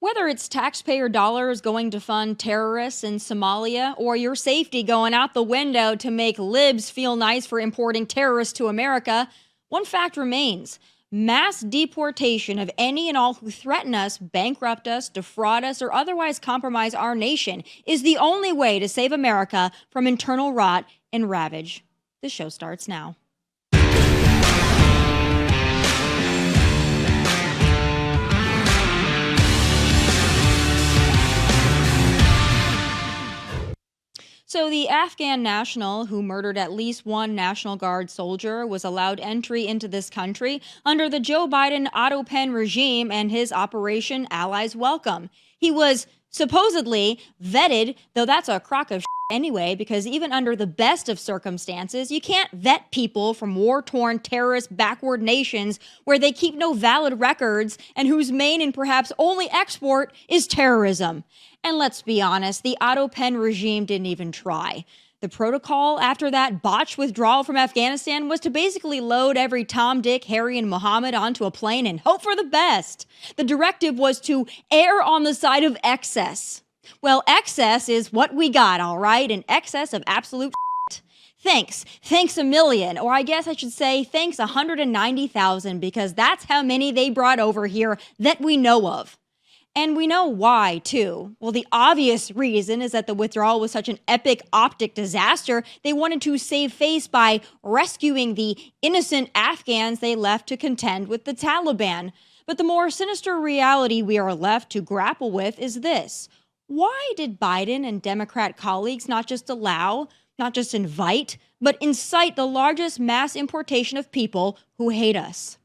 Whether it's taxpayer dollars going to fund terrorists in Somalia or your safety going out the window to make libs feel nice for importing terrorists to America, one fact remains. Mass deportation of any and all who threaten us, bankrupt us, defraud us, or otherwise compromise our nation is the only way to save America from internal rot and ravage. The show starts now. So the Afghan national who murdered at least one National Guard soldier was allowed entry into this country under the Joe Biden Autopen regime and his Operation Allies Welcome. He was supposedly vetted, though that's a crock of anyway, because even under the best of circumstances, you can't vet people from war-torn, terrorist, backward nations where they keep no valid records and whose main and perhaps only export is terrorism. And let's be honest, the Autopen regime didn't even try. The protocol after that botched withdrawal from Afghanistan was to basically load every Tom, Dick, Harry, and Mohammed onto a plane and hope for the best. The directive was to err on the side of excess. Well, excess is what we got, all right? An excess of absolute Thanks a million, or I guess I should say thanks 190,000, because that's how many they brought over here that we know of. And we know why, too. Well, the obvious reason is that the withdrawal was such an epic optic disaster, they wanted to save face by rescuing the innocent Afghans they left to contend with the Taliban. But the more sinister reality we are left to grapple with is this. Why did Biden and Democrat colleagues not just allow, not just invite, but incite the largest mass importation of people who hate us?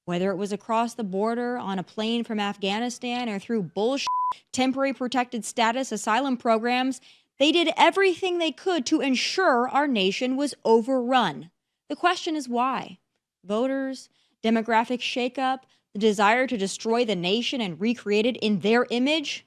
Whether it was across the border, on a plane from Afghanistan, or through bullshit temporary protected status asylum programs, they did everything they could to ensure our nation was overrun. The question is why? Voters, demographic shakeup, the desire to destroy the nation and recreate it in their image?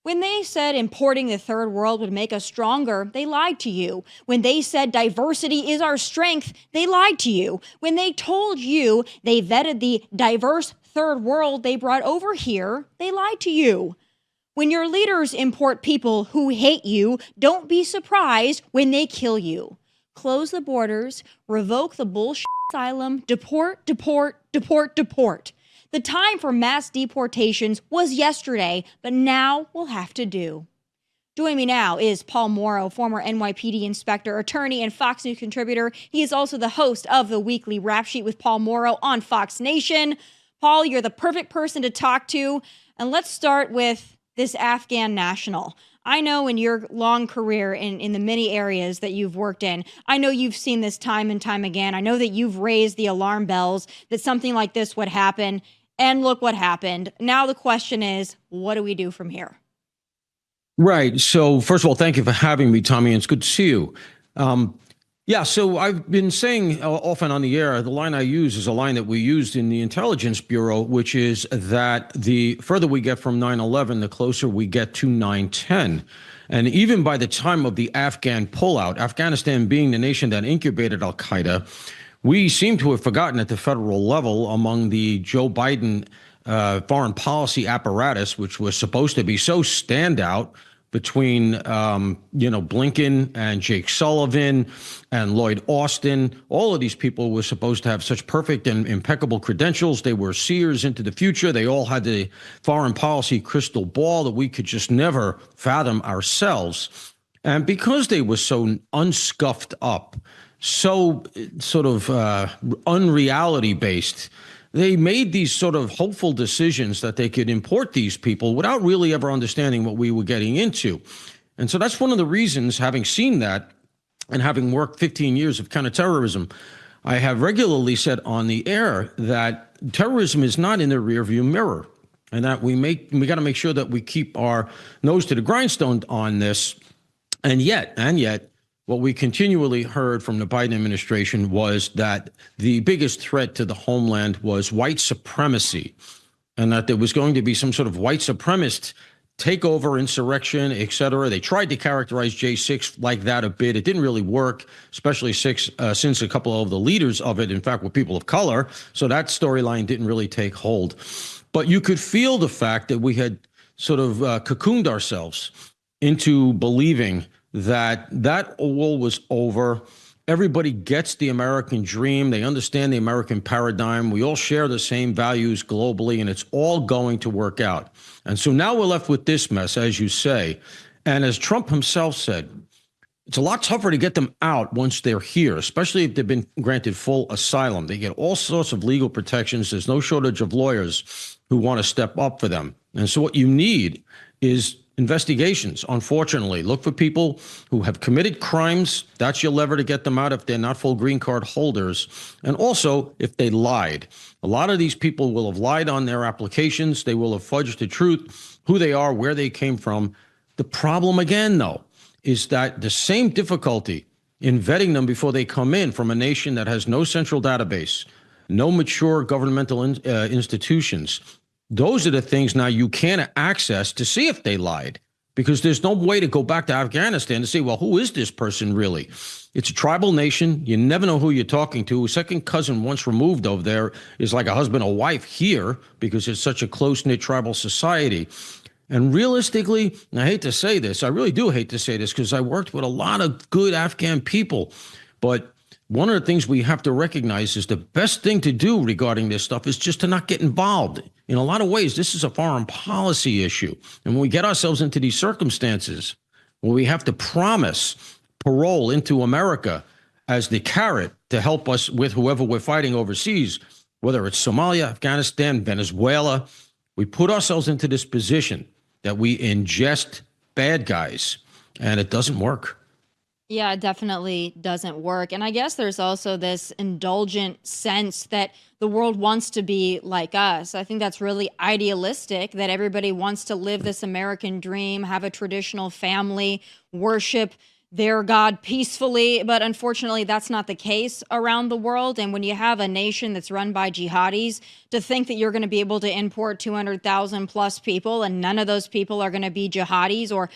When they said importing the third world would make us stronger, they lied to you. When they said diversity is our strength, they lied to you. When they told you they vetted the diverse third world they brought over here, they lied to you. When your leaders import people who hate you, don't be surprised when they kill you. Close the borders, revoke the bullshit asylum, deport. The time for mass deportations was yesterday, but now we'll have to do. Joining me now is Paul Mauro, former NYPD Inspector, attorney, and Fox News contributor. He is also the host of the weekly Rap Sheet with Paul Mauro on Fox Nation. Paul, you're the perfect person to talk to. And let's start with this Afghan national. I know in your long career in the many areas that you've worked in, I know you've seen this time and time again. I know that you've raised the alarm bells that something like this would happen. And look what happened. Now the question is, what do we do from here? Right. So first of all, thank you for having me, Tommy. And it's good to see you. So I've been saying often on the air, the line I use is a line that we used in the Intelligence Bureau, which is that the further we get from 9/11, the closer we get to 9/10. And even by the time of the Afghan pullout, Afghanistan being the nation that incubated al-Qaeda, we seem to have forgotten at the federal level among the Joe Biden foreign policy apparatus, which was supposed to be so standout between, Blinken and Jake Sullivan and Lloyd Austin. All of these people were supposed to have such perfect and impeccable credentials. They were seers into the future. They all had the foreign policy crystal ball that we could just never fathom ourselves. And because they were so unscuffed up, so sort of unreality based, they made these sort of hopeful decisions that they could import these people without really ever understanding what we were getting into. And so that's one of the reasons, having seen that and having worked 15 years of counterterrorism, I have regularly said on the air that terrorism is not in the rearview mirror, and that we got to make sure that we keep our nose to the grindstone on this. And yet, what we continually heard from the Biden administration was that the biggest threat to the homeland was white supremacy, and that there was going to be some sort of white supremacist takeover, insurrection, et cetera. They tried to characterize J6 like that a bit. It didn't really work, especially since a couple of the leaders of it, in fact, were people of color. So that storyline didn't really take hold. But you could feel the fact that we had sort of cocooned ourselves into believing that that all was over. Everybody gets the American dream. They understand the American paradigm. We all share the same values globally, and it's all going to work out. And so now we're left with this mess, as you say. And as Trump himself said, it's a lot tougher to get them out once they're here, especially if they've been granted full asylum. They get all sorts of legal protections. There's no shortage of lawyers who want to step up for them. And so what you need is investigations, unfortunately. Look for people who have committed crimes. That's your lever to get them out if they're not full green card holders. And also, if they lied. A lot of these people will have lied on their applications. They will have fudged the truth, who they are, where they came from. The problem, again, though, is that the same difficulty in vetting them before they come in from a nation that has no central database, no mature governmental institutions. Those are the things now you can't access to see if they lied, because there's no way to go back to Afghanistan to say, well, who is this person really? It's a tribal nation. You never know who you're talking to. A second cousin once removed over there is like a husband or wife here because it's such a close-knit tribal society. And realistically, and I hate to say this, I really do hate to say this because I worked with a lot of good Afghan people, but one of the things we have to recognize is the best thing to do regarding this stuff is just to not get involved. In a lot of ways, this is a foreign policy issue. And when we get ourselves into these circumstances where we have to promise parole into America as the carrot to help us with whoever we're fighting overseas, whether it's Somalia, Afghanistan, Venezuela, we put ourselves into this position that we ingest bad guys, and it doesn't work. Yeah, it definitely doesn't work. And I guess there's also this indulgent sense that the world wants to be like us. I think that's really idealistic, that everybody wants to live this American dream, have a traditional family, worship their God peacefully. But unfortunately, that's not the case around the world. And when you have a nation that's run by jihadis, to think that you're going to be able to import 200,000 plus people and none of those people are going to be jihadis or,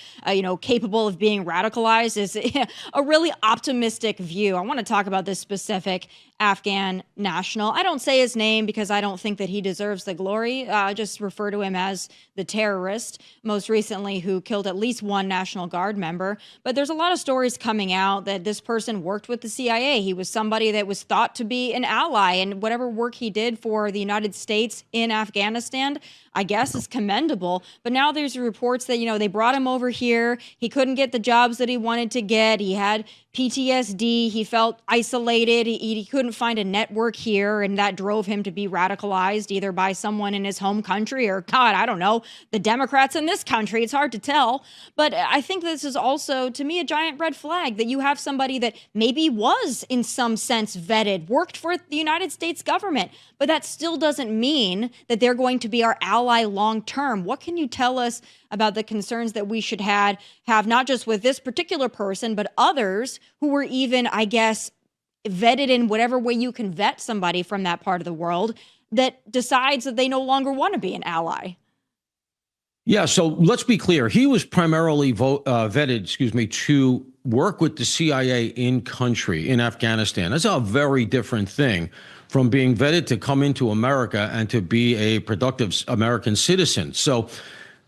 capable of being radicalized is a really optimistic view. I want to talk about this specific Afghan national. I don't say his name because I don't think that he deserves the glory. I just refer to him as the terrorist, most recently who killed at least one National Guard member. But there's a lot of stories coming out that this person worked with the CIA. He was somebody that was thought to be an ally, and whatever work he did for the United States in Afghanistan, I guess, is commendable. But now there's reports that, they brought him over here. He couldn't get the jobs that he wanted to get. He had PTSD. He felt isolated. He couldn't find a network here, and that drove him to be radicalized either by someone in his home country or, God, I don't know, the Democrats in this country. It's hard to tell. But I think this is also, to me, a giant red flag that you have somebody that maybe was, in some sense, vetted, worked for the United States government, but that still doesn't mean that they're going to be our ally long term. What can you tell us about the concerns that we should have not just with this particular person, but others who were even, I guess, vetted in whatever way you can vet somebody from that part of the world that decides that they no longer want to be an ally? Yeah, so let's be clear. He was primarily vetted, to work with the CIA in country, in Afghanistan. That's a very different thing from being vetted to come into America and to be a productive American citizen. So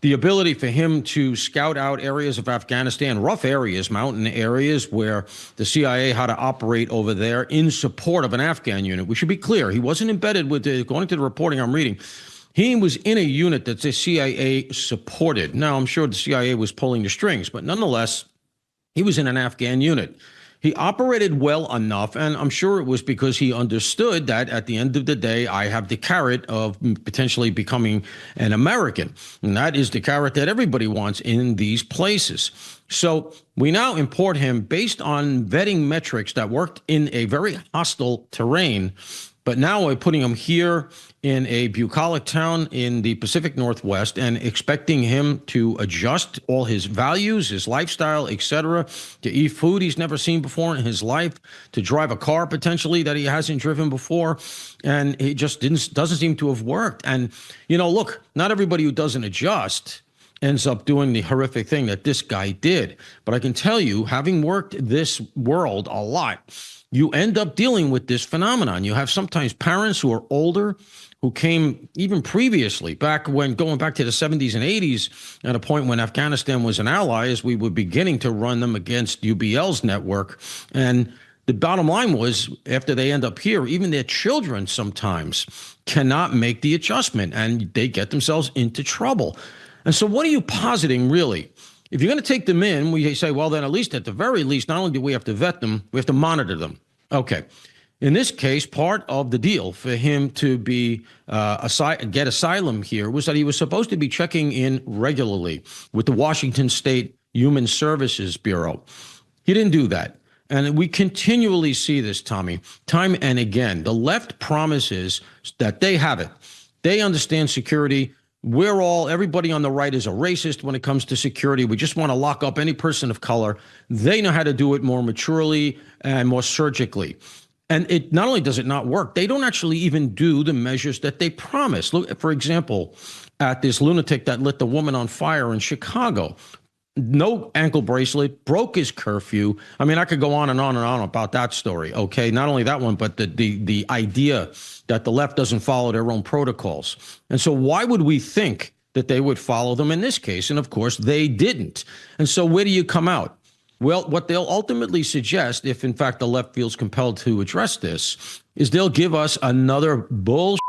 the ability for him to scout out areas of Afghanistan, rough areas, mountain areas where the CIA had to operate over there in support of an Afghan unit. We should be clear. He wasn't embedded with according to the reporting I'm reading, he was in a unit that the CIA supported. Now, I'm sure the CIA was pulling the strings, but nonetheless, he was in an Afghan unit. He operated well enough, and I'm sure it was because he understood that at the end of the day, I have the carrot of potentially becoming an American. And that is the carrot that everybody wants in these places. So we now import him based on vetting metrics that worked in a very hostile terrain. But now we're putting him here in a bucolic town in the Pacific Northwest and expecting him to adjust all his values, his lifestyle, etc., to eat food he's never seen before in his life, to drive a car potentially that he hasn't driven before. And it just doesn't seem to have worked. And, look, not everybody who doesn't adjust ends up doing the horrific thing that this guy did. But I can tell you, having worked this world a lot, you end up dealing with this phenomenon. You have sometimes parents who are older, who came even previously, going back to the 70s and 80s, at a point when Afghanistan was an ally, as we were beginning to run them against UBL's network. And the bottom line was, after they end up here, even their children sometimes cannot make the adjustment, and they get themselves into trouble. And so what are you positing, really? If you're going to take them in, we say, well, then at least at the very least, not only do we have to vet them, we have to monitor them. Okay. In this case, part of the deal for him to be get asylum here was that he was supposed to be checking in regularly with the Washington State Human Services Bureau. He didn't do that. And we continually see this, Tommy, time and again. The left promises that they have it. They understand security. Everybody on the right is a racist when it comes to security. We just want to lock up any person of color. They know how to do it more maturely and more surgically. And it not only does it not work, they don't actually even do the measures that they promise. Look, for example, at this lunatic that lit the woman on fire in Chicago. No ankle bracelet, broke his curfew. I mean, I could go on and on and on about that story. Okay, not only that one, but the idea that the left doesn't follow their own protocols. And so why would we think that they would follow them in this case? And of course, they didn't. And so where do you come out? Well, what they'll ultimately suggest, if in fact the left feels compelled to address this, is they'll give us another bullshit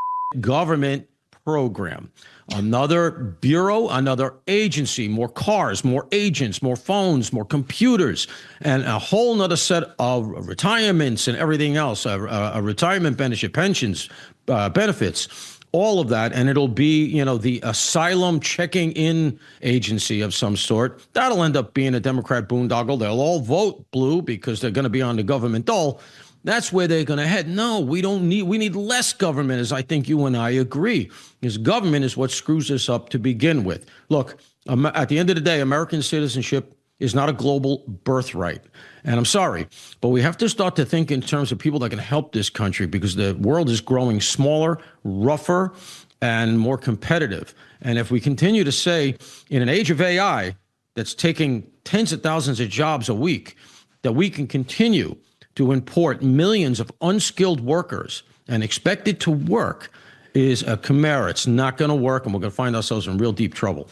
government program, another bureau, another agency, more cars, more agents, more phones, more computers, and a whole nother set of retirements and everything else, a retirement benefit, pensions, benefits, all of that. And it'll be, the asylum checking in agency of some sort. That'll end up being a Democrat boondoggle. They'll all vote blue because they're going to be on the government dole. That's where they're going to head. No, we need less government, as I think you and I agree, because government is what screws us up to begin with. Look, at the end of the day, American citizenship is not a global birthright. And I'm sorry, but we have to start to think in terms of people that can help this country, because the world is growing smaller, rougher, and more competitive. And if we continue to say, in an age of AI that's taking tens of thousands of jobs a week, that we can continue to import millions of unskilled workers and expect it to work, is a chimera. It's not going to work, and we're going to find ourselves in real deep trouble.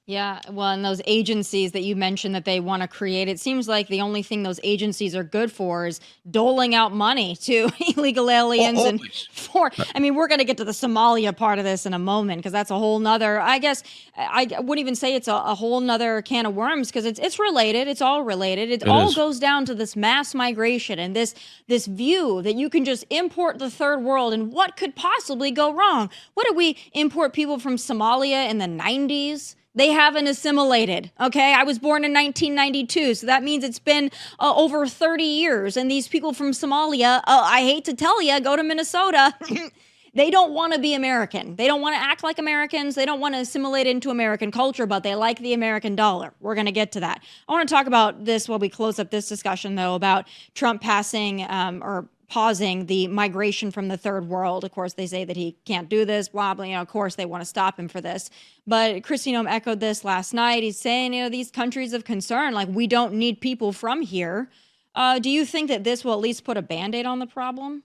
Yeah, well, and those agencies that you mentioned that they want to create, it seems like the only thing those agencies are good for is doling out money to illegal aliens. We're going to get to the Somalia part of this in a moment, because that's a whole nother, I guess, I wouldn't even say it's a whole nother can of worms, because it's related. It's all related. It all goes down to this mass migration and this view that you can just import the third world, and what could possibly go wrong? What did we import people from Somalia in the 90s? They haven't assimilated, okay? I was born in 1992, so that means it's been over 30 years. And these people from Somalia, I hate to tell you, go to Minnesota. They don't want to be American. They don't want to act like Americans. They don't want to assimilate into American culture, but they like the American dollar. We're going to get to that. I want to talk about this while we close up this discussion, though, about Trump passing or pausing the migration from the third world. Of course, they say that he can't do this, blah, blah, of course, they want to stop him for this. But Kristi Noem echoed this last night. He's saying, these countries of concern, like, we don't need people from here. Do you think that this will at least put a Band-Aid on the problem?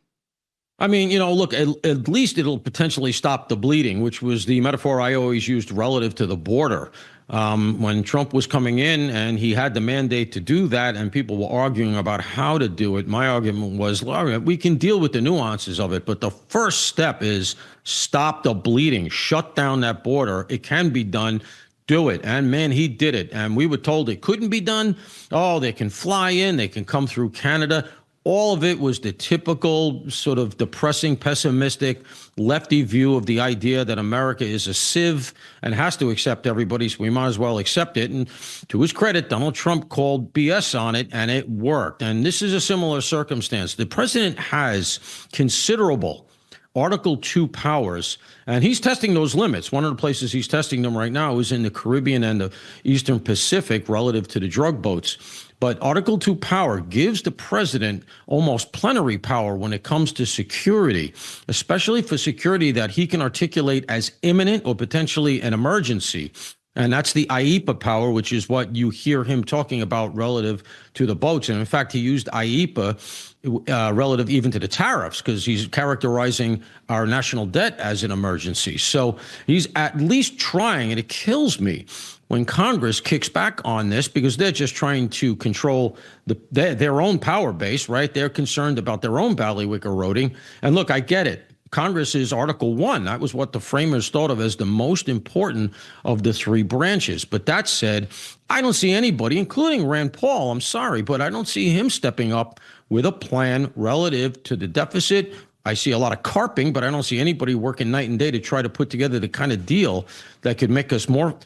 I mean, look, at least it'll potentially stop the bleeding, which was the metaphor I always used relative to the border. When Trump was coming in and he had the mandate to do that, and people were arguing about how to do it, my argument was, we can deal with the nuances of it, but the first step is stop the bleeding, shut down that border. It can be done. Do it. And man, he did it. And we were told it couldn't be done. Oh, they can fly in, they can come through Canada. All of it was the typical sort of depressing, pessimistic, lefty view of the idea that America is a sieve and has to accept everybody, so we might as well accept it. And to his credit, Donald Trump called BS on it, and it worked. And this is a similar circumstance. The president has considerable Article 2 powers, and he's testing those limits. One of the places he's testing them right now is in the Caribbean and the Eastern Pacific relative to the drug boats. But Article 2 power gives the president almost plenary power when it comes to security, especially for security that he can articulate as imminent or potentially an emergency. And that's the IEPA power, which is what you hear him talking about relative to the boats. And in fact, he used IEPA relative even to the tariffs, because he's characterizing our national debt as an emergency. So he's at least trying, and it kills me when Congress kicks back on this, because they're just trying to control their own power base, right? They're concerned about their own bailiwick eroding. And look, I get it. Congress is Article 1. That was what the framers thought of as the most important of the three branches. But that said, I don't see anybody, including Rand Paul, I'm sorry, but I don't see him stepping up with a plan relative to the deficit. I see a lot of carping, but I don't see anybody working night and day to try to put together the kind of deal that could make us more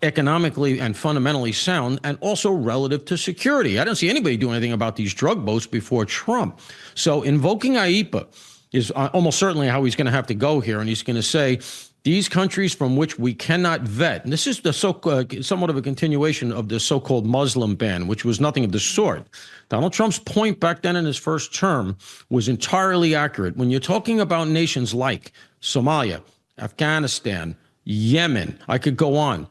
economically and fundamentally sound, and also relative to security. I don't see anybody doing anything about these drug boats before Trump. So invoking IEPA is almost certainly how he's going to have to go here. And he's going to say, these countries from which we cannot vet, and this is the somewhat of a continuation of the so-called Muslim ban, which was nothing of the sort. Donald Trump's point back then in his first term was entirely accurate. When you're talking about nations like Somalia, Afghanistan, Yemen, I could go on,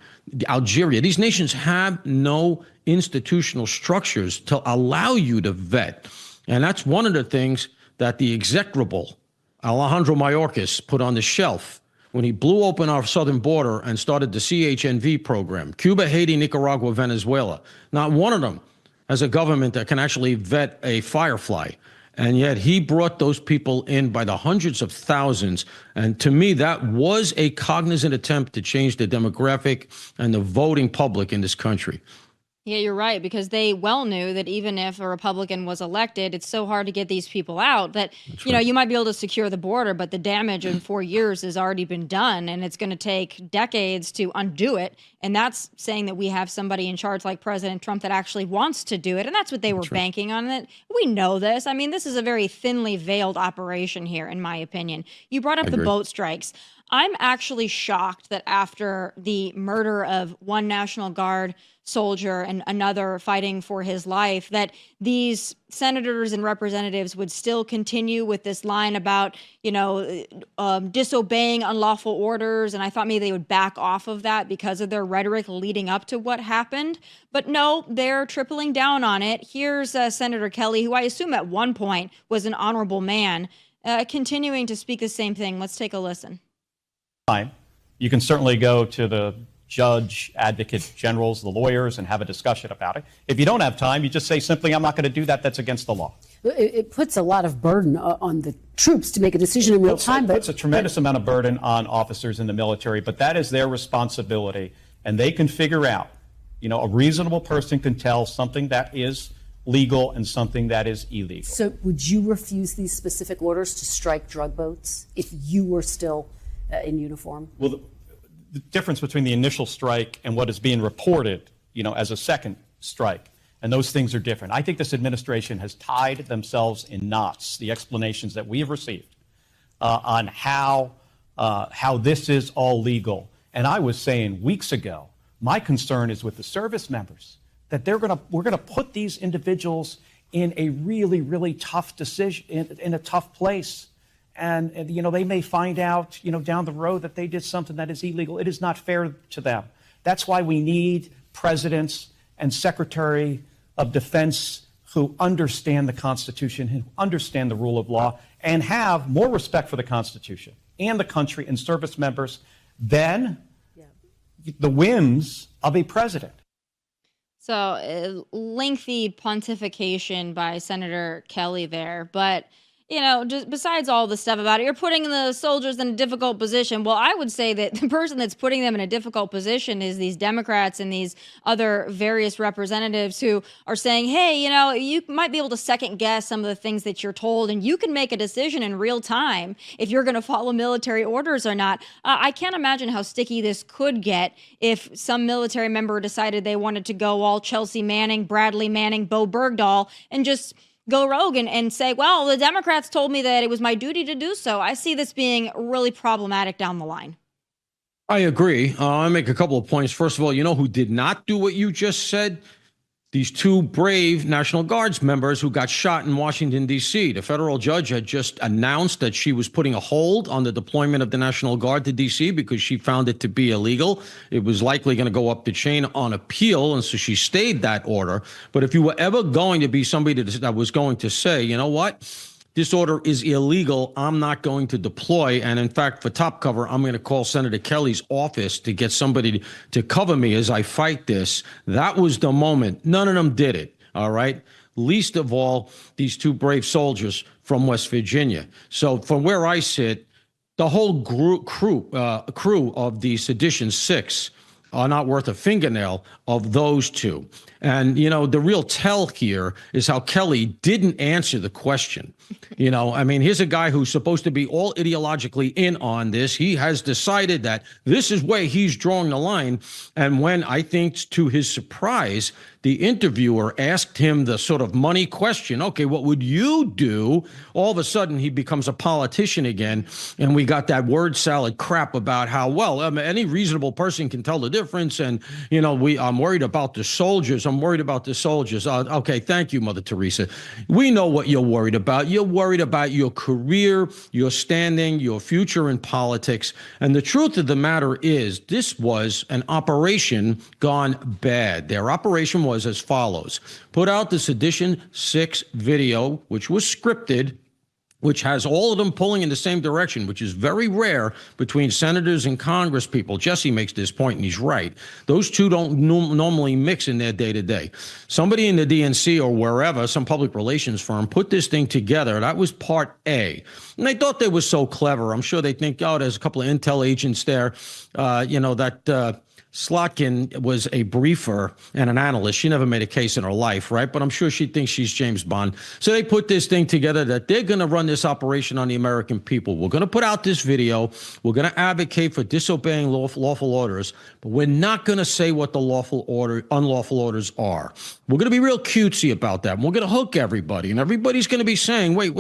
Algeria, these nations have no institutional structures to allow you to vet. And that's one of the things that the execrable Alejandro Mayorkas put on the shelf when he blew open our southern border and started the CHNV program. Cuba, Haiti, Nicaragua, Venezuela. Not one of them has a government that can actually vet a firefly. And yet he brought those people in by the hundreds of thousands. And to me, that was a cognizant attempt to change the demographic and the voting public in this country. Yeah, you're right, because they well knew that even if a Republican was elected, it's so hard to get these people out that, you might be able to secure the border, but the damage in 4 years has already been done, and it's going to take decades to undo it. And that's saying that we have somebody in charge like President Trump that actually wants to do it. And that's what they were banking on. It. We know this. I mean, this is a very thinly veiled operation here, in my opinion. You brought up the boat strikes. I'm actually shocked that after the murder of one National Guard soldier and another fighting for his life, that these senators and representatives would still continue with this line about, disobeying unlawful orders. And I thought maybe they would back off of that because of their rhetoric leading up to what happened. But no, they're tripling down on it. Here's Senator Kelly, who I assume at one point was an honorable man, continuing to speak the same thing. Let's take a listen. You can certainly go to the judge, advocate generals, the lawyers, and have a discussion about it. If you don't have time, you just say simply, I'm not going to do that. That's against the law. It puts a lot of burden on the troops to make a decision in real time. It puts a tremendous amount of burden on officers in the military, but that is their responsibility. And they can figure out, a reasonable person can tell something that is legal and something that is illegal. So would you refuse these specific orders to strike drug boats if you were still in uniform? Well, the difference between the initial strike and what is being reported, as a second strike, and those things are different. I think this administration has tied themselves in knots, the explanations that we have received on how this is all legal. And I was saying weeks ago, my concern is with the service members, that we're gonna put these individuals in a really, really tough decision, in a tough place. And they may find out, down the road that they did something that is illegal. It is not fair to them. That's why we need presidents and Secretary of Defense who understand the Constitution, who understand the rule of law, and have more respect for the Constitution and the country and service members than the whims of a president. So lengthy pontification by Senator Kelly there, but just besides all the stuff about it, you're putting the soldiers in a difficult position. Well, I would say that the person that's putting them in a difficult position is these Democrats and these other various representatives who are saying, hey, you might be able to second guess some of the things that you're told, and you can make a decision in real time if you're going to follow military orders or not. I can't imagine how sticky this could get if some military member decided they wanted to go all Chelsea Manning, Bradley Manning, Bo Bergdahl, and just go rogue and say, well, the Democrats told me that it was my duty to do so. I see this being really problematic down the line. I agree. I'll make a couple of points. First of all, who did not do what you just said? these two brave National Guards members who got shot in Washington, D.C. The federal judge had just announced that she was putting a hold on the deployment of the National Guard to D.C. because she found it to be illegal. It was likely going to go up the chain on appeal, and so she stayed that order. But if you were ever going to be somebody that was going to say, you know what, this order is illegal, I'm not going to deploy. And in fact, for top cover, I'm going to call Senator Kelly's office to get somebody to cover me as I fight this. That was the moment. None of them did it. All right. Least of all, these two brave soldiers from West Virginia. So from where I sit, the whole crew of the Sedition Six are not worth a fingernail of those two. And, you know, the real tell here is how Kelly didn't answer the question. You know, I mean, here's a guy who's supposed to be all ideologically in on this. He has decided that this is where he's drawing the line. And when, I think to his surprise, the interviewer asked him the sort of money question, okay, what would you do? All of a sudden, he becomes a politician again. And we got that word salad crap about how, well, any reasonable person can tell the difference. And, you know, I'm worried about the soldiers. I'm worried about the soldiers. Okay, thank you, Mother Teresa. We know what you're worried about. You're worried about your career, your standing, your future in politics. And the truth of the matter is, this was an operation gone bad. Their operation was as follows: put out the Sedition 6 video, which was scripted, which has all of them pulling in the same direction, which is very rare between senators and Congress people. Jesse makes this point, and he's right. Those two don't normally mix in their day-to-day. Somebody in the DNC or wherever, some public relations firm, put this thing together. That was part A. And they thought they were so clever. I'm sure they think, oh, there's a couple of intel agents there, that Slotkin was a briefer and an analyst. She never made a case in her life, right? But I'm sure she thinks she's James Bond. So they put this thing together that they're going to run this operation on the American people. We're going to put out this video. We're going to advocate for disobeying lawful orders, but we're not going to say what the unlawful orders are. We're going to be real cutesy about that. And we're going to hook everybody, and everybody's going to be saying, wait,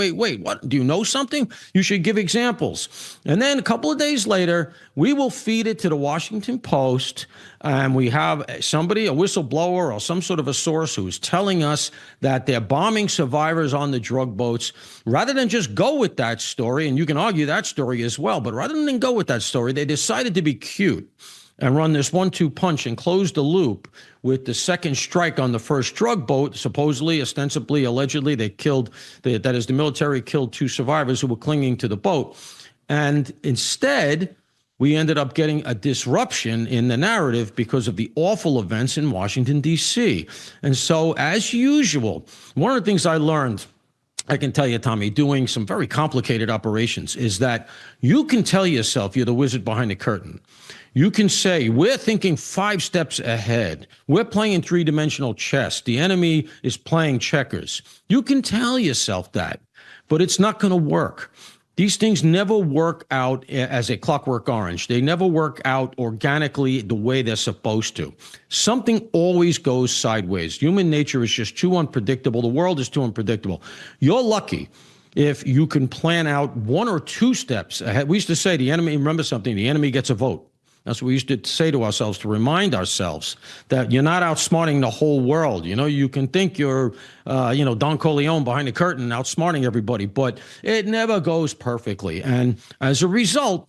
what? Do you know something? You should give examples. And then a couple of days later, we will feed it to the Washington Post, and we have somebody, a whistleblower or some sort of a source, who's telling us that they're bombing survivors on the drug boats. Rather than just go with that story, and you can argue that story as well, but rather than go with that story, they decided to be cute and run this 1-2 punch and close the loop with the second strike on the first drug boat. Supposedly, ostensibly, allegedly, the military killed 2 survivors who were clinging to the boat. And instead, we ended up getting a disruption in the narrative because of the awful events in Washington, D.C. And so, as usual, one of the things I learned, I can tell you, Tommy, doing some very complicated operations, is that you can tell yourself you're the wizard behind the curtain. You can say, we're thinking 5 steps ahead. We're playing 3-dimensional chess. The enemy is playing checkers. You can tell yourself that, but it's not going to work. These things never work out as a clockwork orange. They never work out organically the way they're supposed to. Something always goes sideways. Human nature is just too unpredictable. The world is too unpredictable. You're lucky if you can plan out 1 or 2 steps ahead. We used to say the enemy, remember something, the enemy gets a vote. That's what we used to say to ourselves, to remind ourselves that you're not outsmarting the whole world. You know, you can think you're, Don Corleone behind the curtain outsmarting everybody, but it never goes perfectly. And as a result,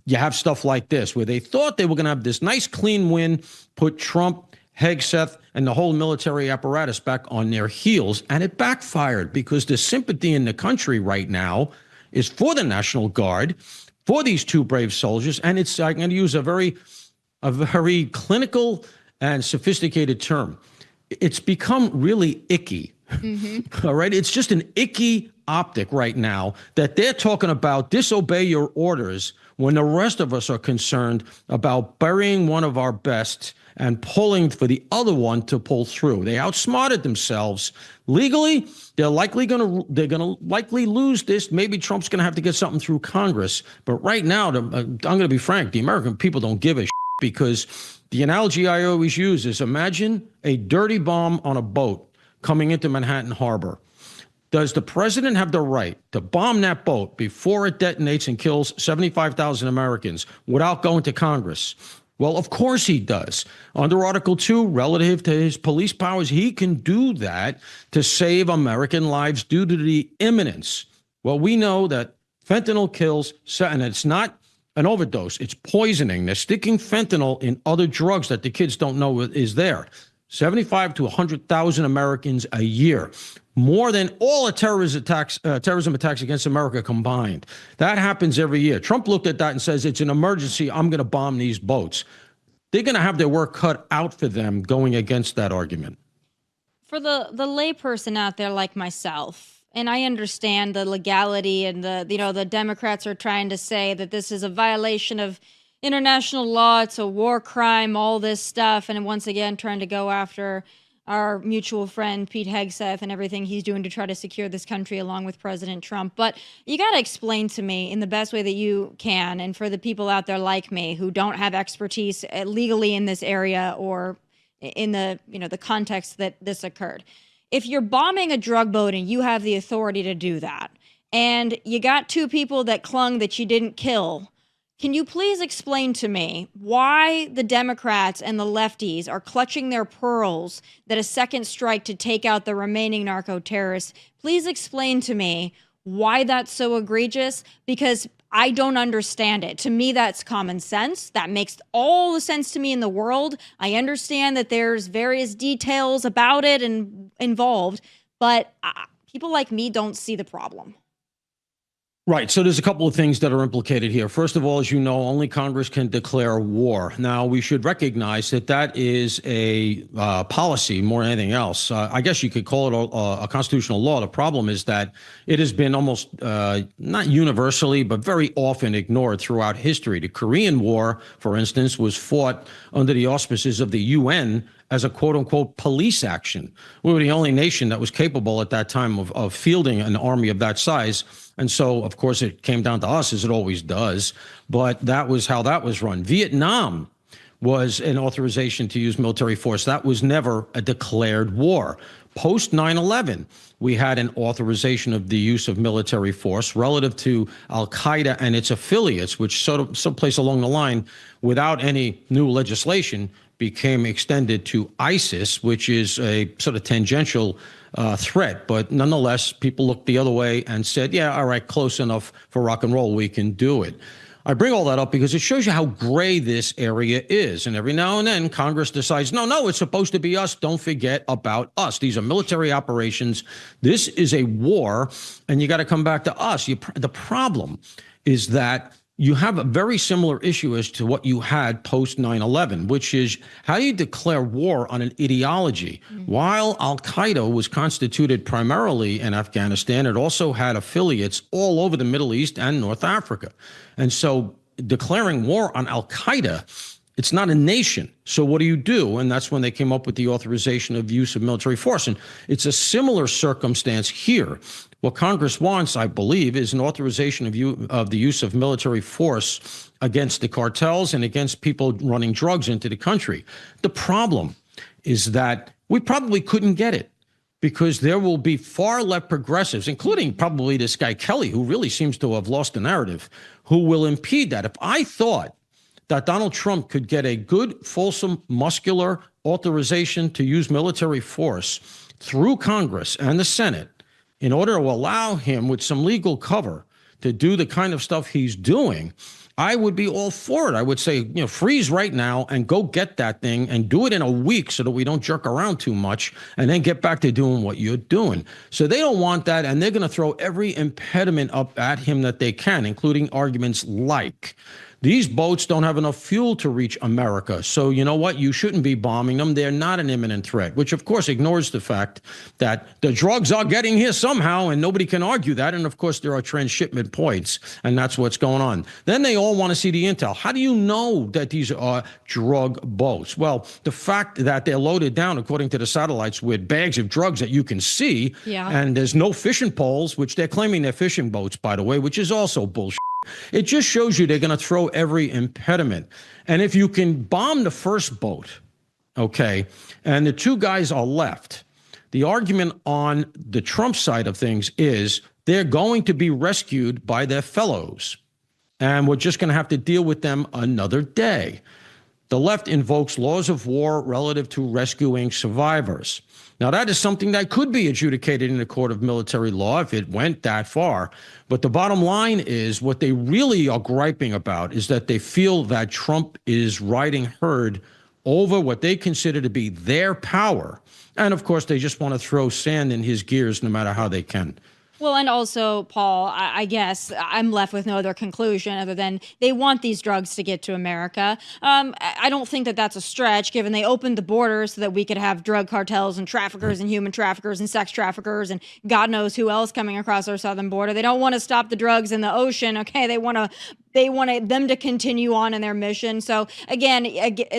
you have stuff like this, where they thought they were going to have this nice clean win, put Trump, Hegseth, and the whole military apparatus back on their heels, and it backfired because the sympathy in the country right now is for the National Guard, for these 2 brave soldiers, and I'm going to use a very clinical and sophisticated term. It's become really icky. Mm-hmm. All right, it's just an icky optic right now that they're talking about disobey your orders when the rest of us are concerned about burying one of our best and pulling for the other one to pull through. They outsmarted themselves. Legally, they're going to likely lose this. Maybe Trump's going to have to get something through Congress. But right now, I'm going to be frank, the American people don't give a because the analogy I always use is, imagine a dirty bomb on a boat coming into Manhattan Harbor. Does the president have the right to bomb that boat before it detonates and kills 75,000 Americans without going to Congress? Well, of course he does. Under Article 2, relative to his police powers, he can do that to save American lives due to the imminence. Well, we know that fentanyl kills, and it's not an overdose, it's poisoning. They're sticking fentanyl in other drugs that the kids don't know is there. 75 to 100,000 Americans a year, more than all the terrorism attacks against America combined. That happens every year. Trump looked at that and says, it's an emergency. I'm going to bomb these boats. They're going to have their work cut out for them going against that argument. For the layperson out there like myself, and I understand the legality and the Democrats are trying to say that this is a violation of international law, it's a war crime, all this stuff, and once again trying to go after our mutual friend Pete Hegseth and everything he's doing to try to secure this country along with President Trump. But you got to explain to me in the best way that you can, and for the people out there like me who don't have expertise legally in this area or in the context that this occurred. If you're bombing a drug boat and you have the authority to do that, and you got two people that clung that you didn't kill, can you please explain to me why the Democrats and the lefties are clutching their pearls that a second strike to take out the remaining narco-terrorists? Please explain to me why that's so egregious, because I don't understand it. To me, that's common sense. That makes all the sense to me in the world. I understand that there's various details about it and involved, but people like me don't see the problem. Right. So there's a couple of things that are implicated here. First of all, as you know, only Congress can declare war. Now, we should recognize that that is a policy more than anything else. I guess you could call it a constitutional law. The problem is that it has been almost not universally, but very often ignored throughout history. The Korean War, for instance, was fought under the auspices of the UN as a quote-unquote police action. We were the only nation that was capable at that time of fielding an army of that size. And so, of course, it came down to us, as it always does. But that was how that was run. Vietnam was an authorization to use military force. That was never a declared war. Post 9/11, we had an authorization of the use of military force relative to al-Qaeda and its affiliates, which someplace along the line, without any new legislation, became extended to ISIS, which is a sort of tangential threat. But nonetheless, people looked the other way and said, yeah, all right, close enough for rock and roll. We can do it. I bring all that up because it shows you how gray this area is. And every now and then, Congress decides, no, it's supposed to be us. Don't forget about us. These are military operations. This is a war, and you got to come back to us. The problem is that you have a very similar issue as to what you had post 9/11, which is how do you declare war on an ideology? While al-Qaeda was constituted primarily in Afghanistan, it also had affiliates all over the Middle East and North Africa. And so declaring war on al-Qaeda, it's not a nation. So what do? And that's when they came up with the authorization of use of military force. And it's a similar circumstance here. What Congress wants, I believe, is an authorization of the use of military force against the cartels and against people running drugs into the country. The problem is that we probably couldn't get it because there will be far left progressives, including probably this guy Kelly, who really seems to have lost the narrative, who will impede that. If I thought that Donald Trump could get a good, fulsome, muscular authorization to use military force through Congress and the Senate, in order to allow him with some legal cover to do the kind of stuff he's doing, I would be all for it. I would say, freeze right now and go get that thing and do it in a week so that we don't jerk around too much and then get back to doing what you're doing. So they don't want that, and they're going to throw every impediment up at him that they can, including arguments like, these boats don't have enough fuel to reach America. So you know what? You shouldn't be bombing them. They're not an imminent threat, which of course ignores the fact that the drugs are getting here somehow, and nobody can argue that. And of course, there are transshipment points, and that's what's going on. Then they all want to see the intel. How do you know that these are drug boats? Well, the fact that they're loaded down, according to the satellites, with bags of drugs that you can see, and there's no fishing poles, which they're claiming they're fishing boats, by the way, which is also bullshit. It just shows you they're going to throw every impediment. And if you can bomb the first boat, okay, and the two guys are left, the argument on the Trump side of things is they're going to be rescued by their fellows. And we're just going to have to deal with them another day. The left invokes laws of war relative to rescuing survivors. Now, that is something that could be adjudicated in a court of military law if it went that far. But the bottom line is what they really are griping about is that they feel that Trump is riding herd over what they consider to be their power. And of course, they just want to throw sand in his gears no matter how they can. Well, and also, Paul, I guess I'm left with no other conclusion other than they want these drugs to get to America. I don't think that that's a stretch, given they opened the border so that we could have drug cartels and traffickers and human traffickers and sex traffickers and God knows who else coming across our southern border. They don't want to stop the drugs in the ocean. Okay, they want them to continue on in their mission. So again,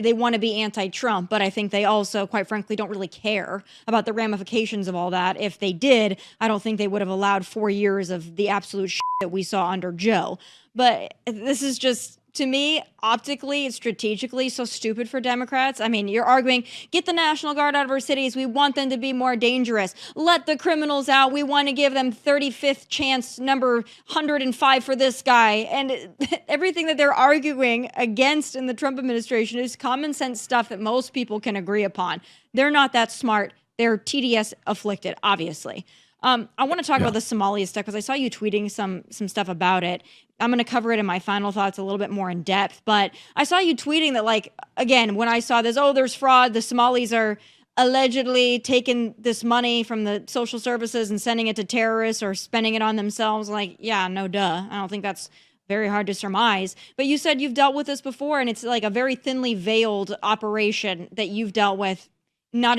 they want to be anti-Trump, but I think they also, quite frankly, don't really care about the ramifications of all that. If they did, I don't think they would have allowed 4 years of the absolute shit that we saw under Joe. But this is just, to me, optically and strategically so stupid for Democrats. I mean, you're arguing, get the National Guard out of our cities. We want them to be more dangerous. Let the criminals out. We want to give them 35th chance, number 105 for this guy. And everything that they're arguing against in the Trump administration is common sense stuff that most people can agree upon. They're not that smart. They're TDS afflicted, obviously. I want to talk about the Somali stuff because I saw you tweeting some stuff about it. I'm going to cover it in my final thoughts a little bit more in depth. But I saw you tweeting that, like, again, when I saw this, there's fraud. The Somalis are allegedly taking this money from the social services and sending it to terrorists or spending it on themselves. Like, yeah, no duh. I don't think that's very hard to surmise. But you said you've dealt with this before, and it's like a very thinly veiled operation that you've dealt with. Not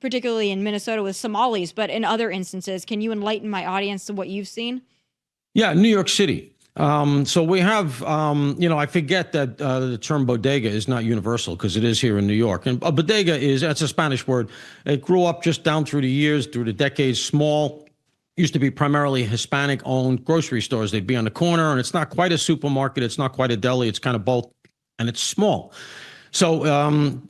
particularly in Minnesota with Somalis, but in other instances. Can you enlighten my audience to what you've seen? Yeah, New York City. So we have, I forget that the term bodega is not universal because it is here in New York. And a bodega that's a Spanish word. It grew up just down through the years, through the decades, small. Used to be primarily Hispanic-owned grocery stores. They'd be on the corner, and it's not quite a supermarket. It's not quite a deli. It's kind of both, and it's small. So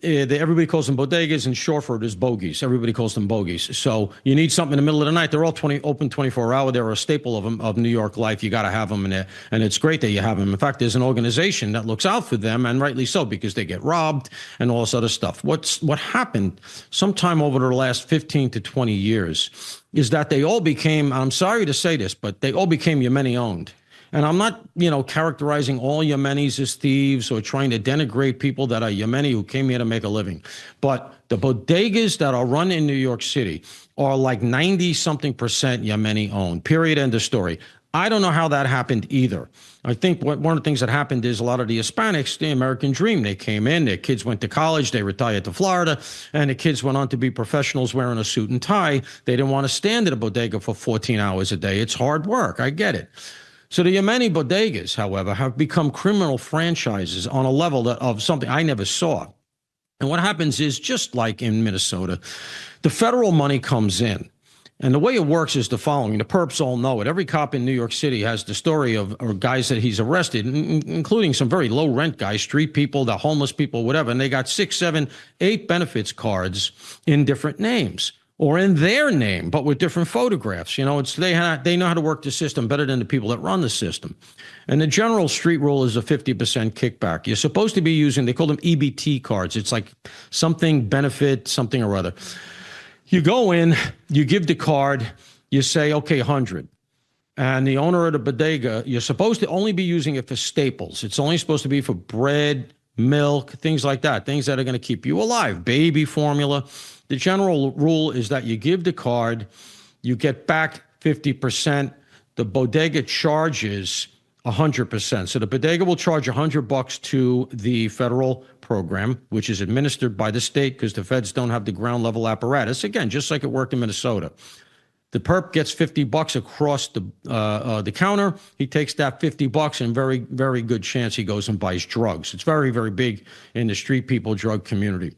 everybody calls them bodegas, and Shoreford is bogies. Everybody calls them bogies. So you need something in the middle of the night. They're all open 24 hours. They're a staple of New York life. You got to have them in there, and it's great that you have them. In fact, there's an organization that looks out for them, and rightly so, because they get robbed and all this other stuff. What happened sometime over the last 15 to 20 years is that they all became, I'm sorry to say this, but they all became Yemeni-owned. And I'm not, characterizing all Yemenis as thieves or trying to denigrate people that are Yemeni who came here to make a living. But the bodegas that are run in New York City are like 90-something% Yemeni owned, period, end of story. I don't know how that happened either. I think one of the things that happened is a lot of the Hispanics, the American dream, they came in, their kids went to college, they retired to Florida, and the kids went on to be professionals wearing a suit and tie. They didn't want to stand at a bodega for 14 hours a day. It's hard work. I get it. So the Yemeni bodegas, however, have become criminal franchises on a level of something I never saw. And what happens is, just like in Minnesota, the federal money comes in. And the way it works is the following. The perps all know it. Every cop in New York City has the story of guys that he's arrested, including some very low rent guys, street people, the homeless people, whatever. And they got 6, 7, 8 benefits cards in different names. Or in their name, but with different photographs. They know how to work the system better than the people that run the system. And the general street rule is a 50% kickback. You're supposed to be using, they call them EBT cards. It's like something benefit, something or other. You go in, you give the card, you say, okay, 100. And the owner of the bodega, you're supposed to only be using it for staples. It's only supposed to be for bread, milk, things like that, things that are going to keep you alive, baby formula. The general rule is that you give the card, you get back 50%. The bodega charges 100%. So the bodega will charge $100 to the federal program, which is administered by the state because the feds don't have the ground level apparatus. Again, just like it worked in Minnesota. The perp gets $50 across the counter. He takes that $50 and very, very good chance he goes and buys drugs. It's very, very big in the street people drug community.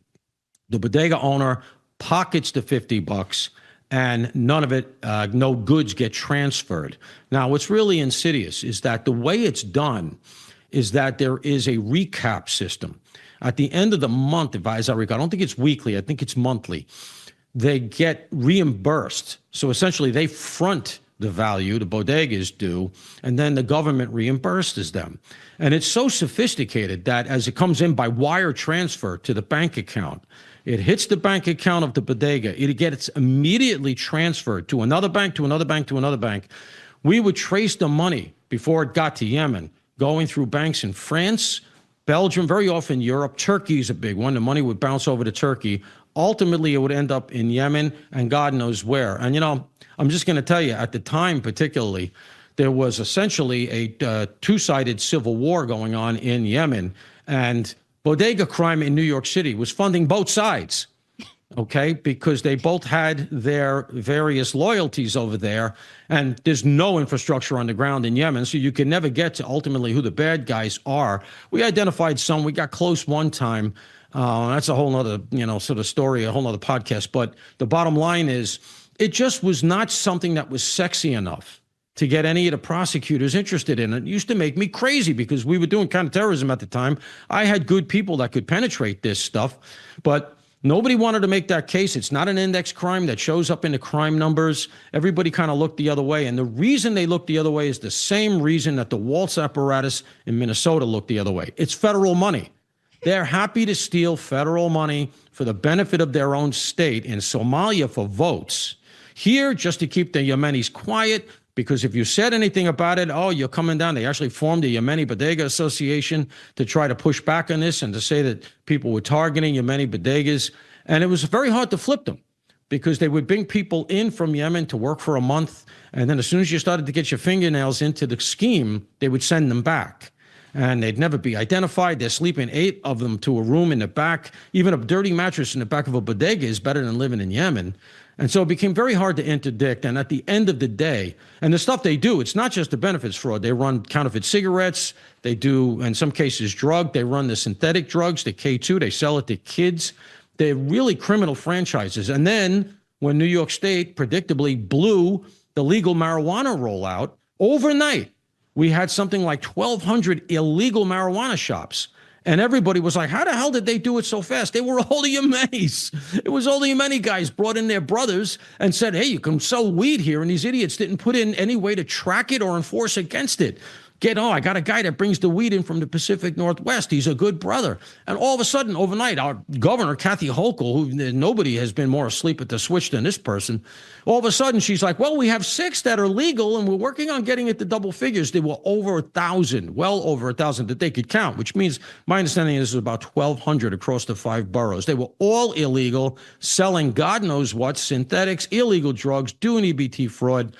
The bodega owner pockets the $50 and none of it, no goods get transferred. Now, what's really insidious is that the way it's done is that there is a recap system. At the end of the month, as I recall, I don't think it's weekly, I think it's monthly, they get reimbursed. So essentially they front the value, the bodegas do, and then the government reimburses them. And it's so sophisticated that as it comes in by wire transfer to the bank account, it hits the bank account of the bodega, it gets immediately transferred to another bank, to another bank, to another bank. We would trace the money before it got to Yemen, going through banks in France, Belgium, very often Europe. Turkey is a big one. The money would bounce over to Turkey. Ultimately, it would end up in Yemen and God knows where. And, you know, I'm just going to tell you, at the time particularly, there was essentially a two-sided civil war going on in Yemen. And bodega crime in New York City was funding both sides, okay, because they both had their various loyalties over there. And there's no infrastructure on the ground in Yemen, so you can never get to ultimately who the bad guys are. We identified some. We got close one time. That's a whole nother, sort of story, a whole nother podcast. But the bottom line is, it just was not something that was sexy enough to get any of the prosecutors interested in. It used to make me crazy because we were doing counterterrorism at the time. I had good people that could penetrate this stuff, but nobody wanted to make that case. It's not an index crime that shows up in the crime numbers. Everybody kind of looked the other way. And the reason they looked the other way is the same reason that the Waltz apparatus in Minnesota looked the other way. It's federal money. They're happy to steal federal money for the benefit of their own state. In Somalia for votes. Here, just to keep the Yemenis quiet, because if you said anything about it, oh, you're coming down. They actually formed the Yemeni Bodega Association to try to push back on this and to say that people were targeting Yemeni bodegas. And it was very hard to flip them because they would bring people in from Yemen to work for a month. And then as soon as you started to get your fingernails into the scheme, they would send them back. And they'd never be identified. They're sleeping 8 of them to a room in the back. Even a dirty mattress in the back of a bodega is better than living in Yemen. And so it became very hard to interdict. And at the end of the day, and the stuff they do, it's not just the benefits fraud. They run counterfeit cigarettes. They do, in some cases, drug. They run the synthetic drugs, the K2. They sell it to kids. They're really criminal franchises. And then when New York State predictably blew the legal marijuana rollout, overnight, we had something like 1,200 illegal marijuana shops. And everybody was like, how the hell did they do it so fast? They were all the Yemenis. It was all the Yemeni guys brought in their brothers and said, hey, you can sell weed here. And these idiots didn't put in any way to track it or enforce against it. I got a guy that brings the weed in from the Pacific Northwest. He's a good brother. And all of a sudden, overnight, our governor, Kathy Hochul, who nobody has been more asleep at the switch than this person, all of a sudden she's like, well, we have 6 that are legal and we're working on getting it to double figures. There were over 1,000, well over 1,000 that they could count, which means my understanding is about 1,200 across the 5 boroughs. They were all illegal, selling God knows what, synthetics, illegal drugs, doing EBT fraud.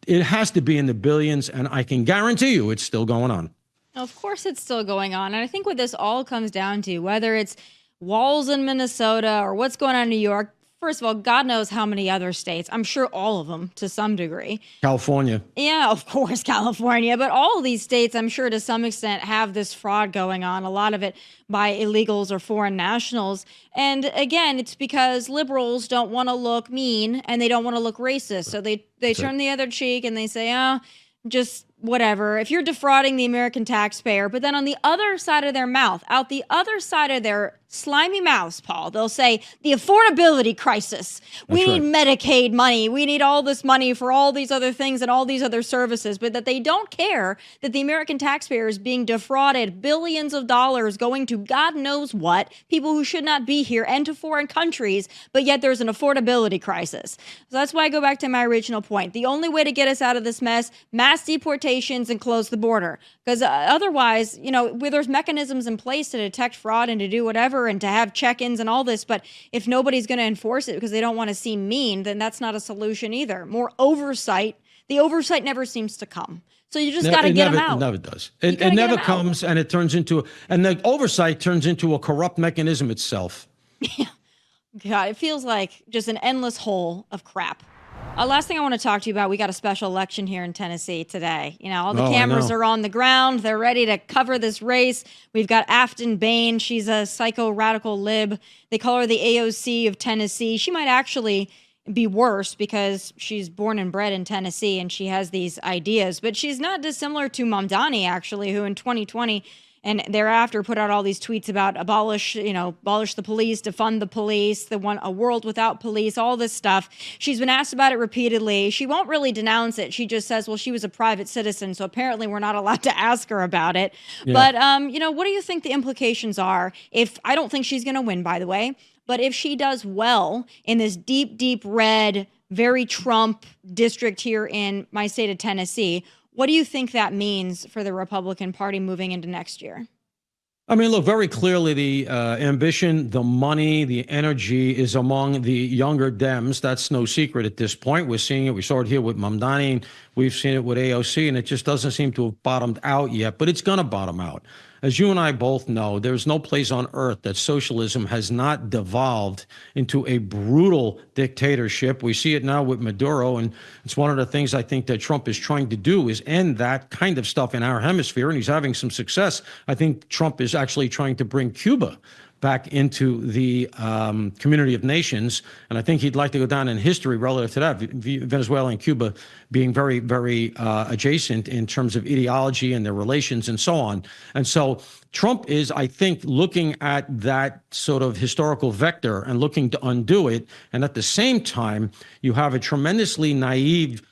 It has to be in the billions, and I can guarantee you it's still going on. Of course it's still going on. And I think what this all comes down to, whether it's walls in Minnesota or what's going on in New York, first of all, God knows how many other states. I'm sure all of them to some degree. California. Yeah, of course, California. But all of these states, I'm sure to some extent, have this fraud going on. A lot of it by illegals or foreign nationals. And again, it's because liberals don't want to look mean and they don't want to look racist. So they turn the other cheek and they say, oh, just whatever. If you're defrauding the American taxpayer, but then on the other side of their mouth, out the other side of their slimy mouths, Paul, they'll say the affordability crisis. We need Medicaid money. We need all this money for all these other things and all these other services, but that they don't care that the American taxpayer is being defrauded billions of dollars going to God knows what, people who should not be here and to foreign countries, but yet there's an affordability crisis. So that's why I go back to my original point. The only way to get us out of this mess, mass deportations and close the border. Because otherwise, where there's mechanisms in place to detect fraud and to do whatever and to have check-ins and all this, but if nobody's going to enforce it because they don't want to seem mean, then that's not a solution either. More oversight. The oversight never seems to come. So you just got to get them out. It never does. It never comes, and and the oversight turns into a corrupt mechanism itself. Yeah. God, it feels like just an endless hole of crap. Last thing I want to talk to you about, we got a special election here in Tennessee today. All the cameras are on the ground. They're ready to cover this race. We've got Afton Bain. She's a psycho-radical lib. They call her the AOC of Tennessee. She might actually be worse because she's born and bred in Tennessee and she has these ideas. But she's not dissimilar to Mamdani, actually, who in 2020 and thereafter put out all these tweets about abolish the police, defund the police, a world without police, all this stuff. She's been asked about it repeatedly. She won't really denounce it. She just says, well, she was a private citizen, so apparently we're not allowed to ask her about it. Yeah. But, what do you think the implications are? I don't think she's going to win, by the way, but if she does well in this deep, deep red, very Trump district here in my state of Tennessee, what do you think that means for the Republican Party moving into next year? I mean, look, very clearly the ambition, the money, the energy is among the younger Dems. That's no secret at this point. We're seeing it. We saw it here with Mamdani. We've seen it with AOC, and it just doesn't seem to have bottomed out yet, but it's going to bottom out. As you and I both know, there's no place on earth that socialism has not devolved into a brutal dictatorship. We see it now with Maduro, and it's one of the things I think that Trump is trying to do is end that kind of stuff in our hemisphere, and he's having some success. I think Trump is actually trying to bring Cuba back into the community of nations. And I think he'd like to go down in history relative to that, Venezuela and Cuba being very, very adjacent in terms of ideology and their relations and so on. And so Trump is, I think, looking at that sort of historical vector and looking to undo it. And at the same time, you have a tremendously naive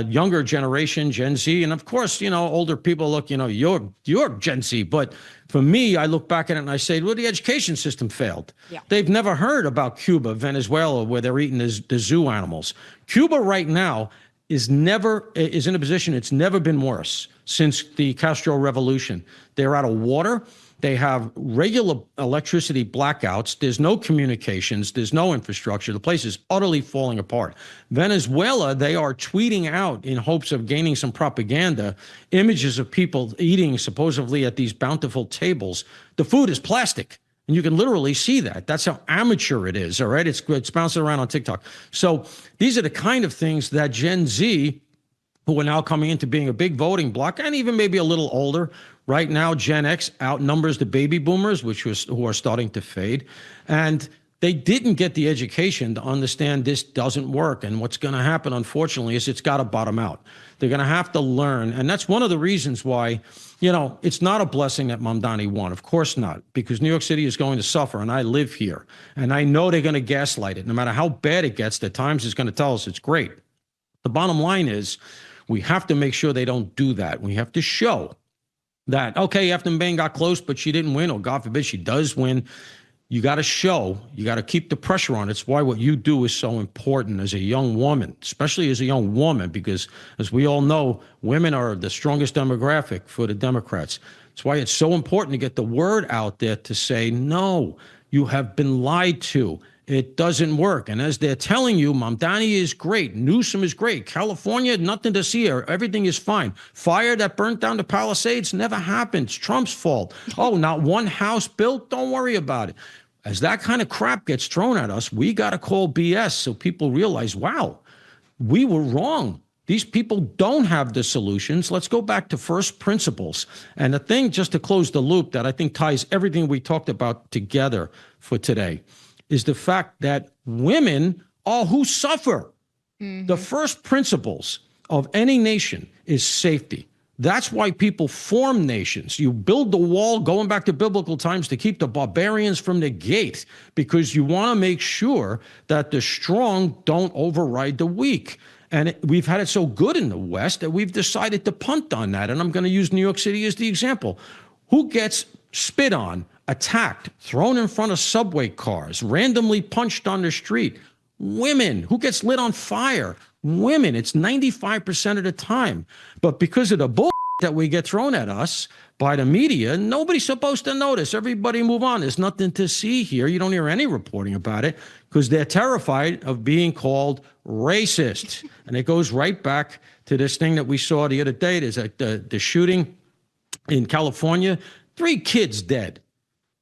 younger generation, Gen Z, and of course, older people look, you're Gen Z. But for me, I look back at it and I say, well, the education system failed. Yeah. They've never heard about Cuba, Venezuela, where they're eating the zoo animals. Cuba right now is in a position it's never been worse since the Castro Revolution. They're out of water. They have regular electricity blackouts. There's no communications. There's no infrastructure. The place is utterly falling apart. Venezuela, they are tweeting out in hopes of gaining some propaganda, images of people eating supposedly at these bountiful tables. The food is plastic. And you can literally see that. That's how amateur it is, all right? It's bouncing around on TikTok. So these are the kind of things that Gen Z, who are now coming into being a big voting bloc, and even maybe a little older. Right now, Gen X outnumbers the baby boomers, who are starting to fade. And they didn't get the education to understand this doesn't work. And what's going to happen, unfortunately, is it's got to bottom out. They're going to have to learn. And that's one of the reasons why, it's not a blessing that Mamdani won. Of course not, because New York City is going to suffer. And I live here. And I know they're going to gaslight it. No matter how bad it gets, the Times is going to tell us it's great. The bottom line is we have to make sure they don't do that. We have to show that, okay, Efton Bain got close, but she didn't win, or God forbid she does win. You got to show, you got to keep the pressure on. It's why what you do is so important as a young woman, especially as a young woman, because as we all know, women are the strongest demographic for the Democrats. It's why it's so important to get the word out there to say, no, you have been lied to. It doesn't work. And as they're telling you, Mamdani is great. Newsom is great. California, nothing to see here. Everything is fine. Fire that burnt down the Palisades never happened. It's Trump's fault. Oh, not one house built? Don't worry about it. As that kind of crap gets thrown at us, we got to call BS so people realize, wow, we were wrong. These people don't have the solutions. Let's go back to first principles. And the thing, just to close the loop, that I think ties everything we talked about together for today, is the fact that women are who suffer. Mm-hmm. The first principles of any nation is safety. That's why people form nations. You build the wall, going back to biblical times, to keep the barbarians from the gate, because you want to make sure that the strong don't override the weak. And we've had it so good in the West that we've decided to punt on that. And I'm going to use New York City as the example. Who gets spit on, attacked, thrown in front of subway cars, randomly punched on the street? Women. Who gets lit on fire? Women. It's 95% of the time. But because of the bull that we get thrown at us by the media, nobody's supposed to notice. Everybody move on. There's nothing to see here. You don't hear any reporting about it because they're terrified of being called racist. And it goes right back to this thing that we saw the other day. There's the shooting in California. 3 kids dead.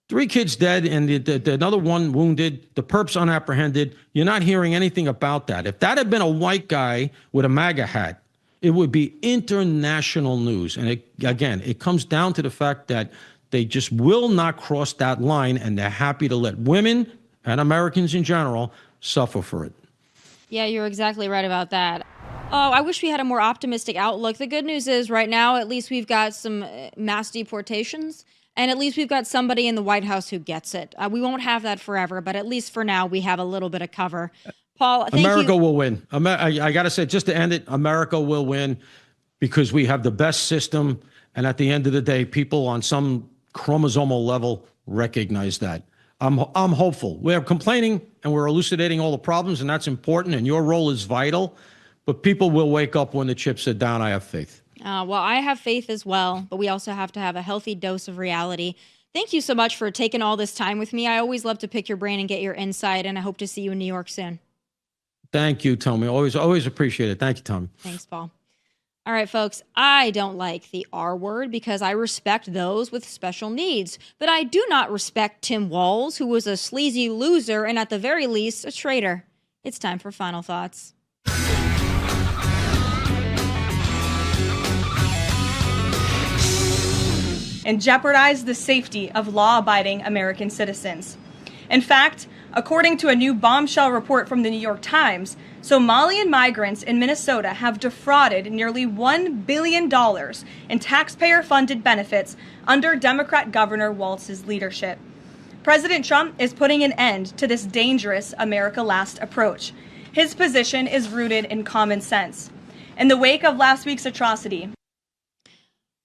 3 kids dead, and another one wounded. The perps unapprehended. You're not hearing anything about that. If that had been a white guy with a MAGA hat, it would be international news. And it comes down to the fact that they just will not cross that line, and they're happy to let women and Americans in general suffer for it. Yeah, you're exactly right about that. Oh, I wish we had a more optimistic outlook. The good news is right now, at least we've got some mass deportations And at least we've got somebody in the White House who gets it. We won't have that forever, but at least for now, we have a little bit of cover. Paul, thank America you. will win. I got to say, just to end it, America will win because we have the best system. And at the end of the day, people on some chromosomal level recognize that. I'm hopeful. We're complaining and we're elucidating all the problems, and that's important. And your role is vital. But people will wake up when the chips are down. I have faith. Well, I have faith as well, but we also have to have a healthy dose of reality. Thank you so much for taking all this time with me. I always love to pick your brain and get your insight, and I hope to see you in New York soon. Thank you, Tomi. Always appreciate it. Thank you, Tomi. Thanks, Paul. All right, folks, I don't like the R word because I respect those with special needs, but I do not respect Tim Walz, who was a sleazy loser and at the very least a traitor. It's time for final thoughts. And jeopardize the safety of law-abiding American citizens. In fact, according to a new bombshell report from the New York Times, Somalian migrants in Minnesota have defrauded nearly $1 billion in taxpayer-funded benefits under Democrat Governor Walz's leadership. President Trump is putting an end to this dangerous America Last approach. His position is rooted in common sense. In the wake of last week's atrocity,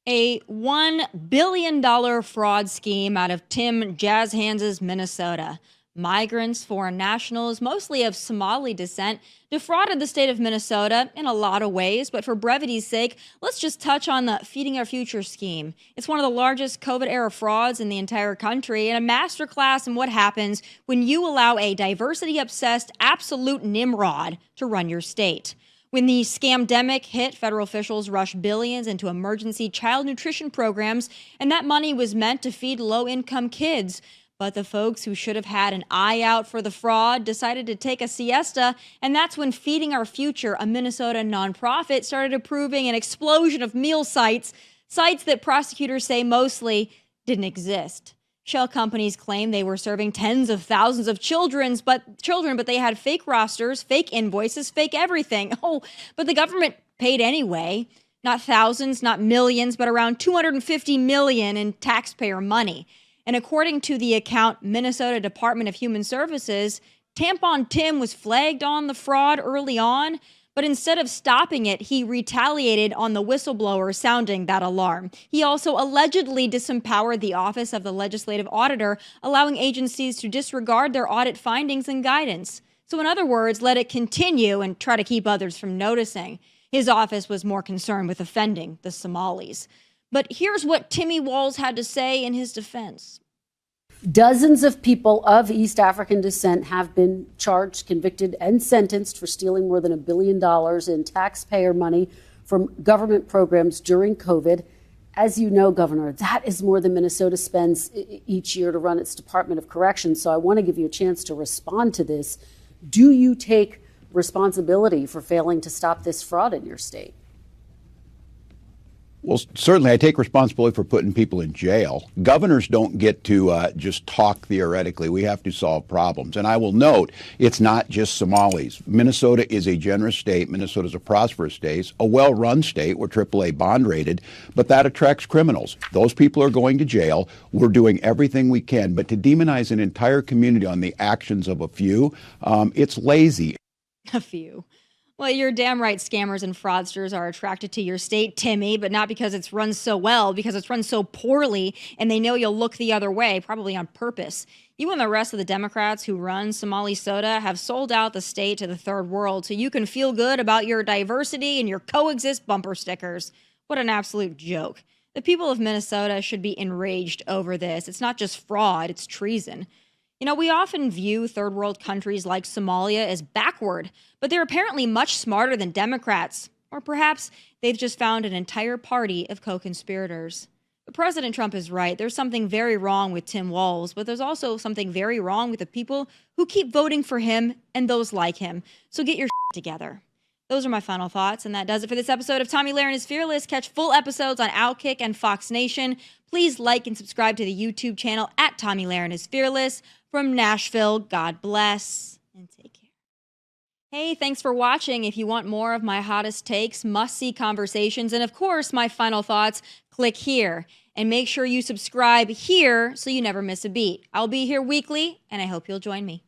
A $1 billion fraud scheme out of Tim Jazz Hands' Minnesota. Migrants, foreign nationals, mostly of Somali descent, defrauded the state of Minnesota in a lot of ways, but for brevity's sake, let's just touch on the Feeding Our Future scheme. It's one of the largest COVID-era frauds in the entire country and a masterclass in what happens when you allow a diversity-obsessed absolute Nimrod to run your state. When the scamdemic hit, federal officials rushed billions into emergency child nutrition programs, and that money was meant to feed low-income kids. But the folks who should have had an eye out for the fraud decided to take a siesta, and that's when Feeding Our Future, a Minnesota nonprofit, started approving an explosion of meal sites that prosecutors say mostly didn't exist. Shell companies claim they were serving tens of thousands of children, but they had fake rosters, fake invoices, fake everything. Oh, but the government paid anyway. Not thousands, not millions, but around $250 million in taxpayer money. And according to the account Minnesota Department of Human Services, Tampon Tim was flagged on the fraud early on, but instead of stopping it, he retaliated on the whistleblower sounding that alarm. He also allegedly disempowered the Office of the Legislative Auditor, allowing agencies to disregard their audit findings and guidance. So in other words, let it continue and try to keep others from noticing. His office was more concerned with offending the Somalis. But here's what Timmy Walz had to say in his defense. Dozens of people of East African descent have been charged, convicted, and sentenced for stealing more than $1 billion in taxpayer money from government programs during COVID. As you know, Governor, that is more than Minnesota spends each year to run its Department of Corrections. So I want to give you a chance to respond to this. Do you take responsibility for failing to stop this fraud in your state? Well, certainly I take responsibility for putting people in jail. Governors don't get to just talk theoretically. We have to solve problems. And I will note, it's not just Somalis. Minnesota is a generous state. Minnesota is a prosperous state, a well-run state. We're AAA bond rated, but that attracts criminals. Those people are going to jail. We're doing everything we can. But to demonize an entire community on the actions of a few, it's lazy. A few. Well, you're damn right scammers and fraudsters are attracted to your state, Timmy, but not because it's run so well, because it's run so poorly, and they know you'll look the other way, probably on purpose. You and the rest of the Democrats who run Somali Soda have sold out the state to the third world so you can feel good about your diversity and your coexist bumper stickers. What an absolute joke. The people of Minnesota should be enraged over this. It's not just fraud, it's treason. You know, we often view third world countries like Somalia as backward, but they're apparently much smarter than Democrats. Or perhaps they've just found an entire party of co-conspirators. But President Trump is right. There's something very wrong with Tim Walz, but there's also something very wrong with the people who keep voting for him and those like him. So get your together. Those are my final thoughts, and that does it for this episode of Tomi Lahren is Fearless. Catch full episodes on Outkick and Fox Nation. Please like and subscribe to the YouTube channel at Tomi Lahren is Fearless. From Nashville, God bless and take care. Hey, thanks for watching. If you want more of my hottest takes, must-see conversations, and of course, my final thoughts, click here. And make sure you subscribe here so you never miss a beat. I'll be here weekly, and I hope you'll join me.